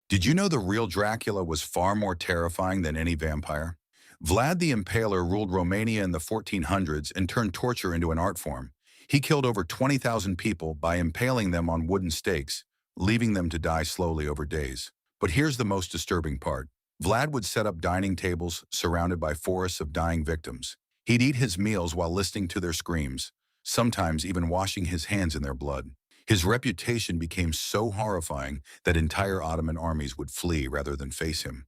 Did you know the real Dracula was far more terrifying than any vampire? Vlad the Impaler ruled Romania in the 1400s and turned torture into an art form. He killed over 20,000 people by impaling them on wooden stakes, leaving them to die slowly over days. But here's the most disturbing part. Vlad would set up dining tables surrounded by forests of dying victims. He'd eat his meals while listening to their screams, sometimes even washing his hands in their blood. His reputation became so horrifying that entire Ottoman armies would flee rather than face him.